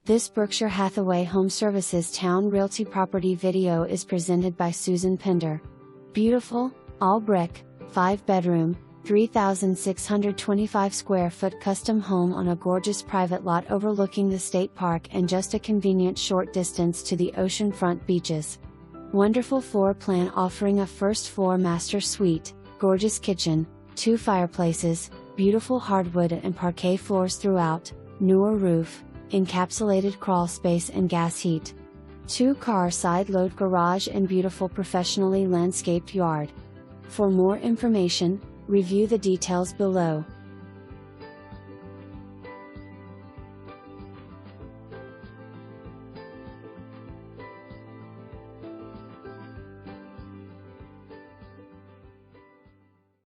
This Berkshire Hathaway HomeServices Towne Realty property video is presented by Pender. Beautiful, all brick, 5-bedroom, 3,625 square foot custom home on a gorgeous private lot overlooking the state park and just a convenient short distance to the oceanfront beaches. Wonderful floor plan offering a first floor master suite, gorgeous kitchen, 2 fireplaces, beautiful hardwood and parquet floors throughout, newer roof, encapsulated crawl space and gas heat. 2-car side load garage and beautiful professionally landscaped yard. For more information, review the details below.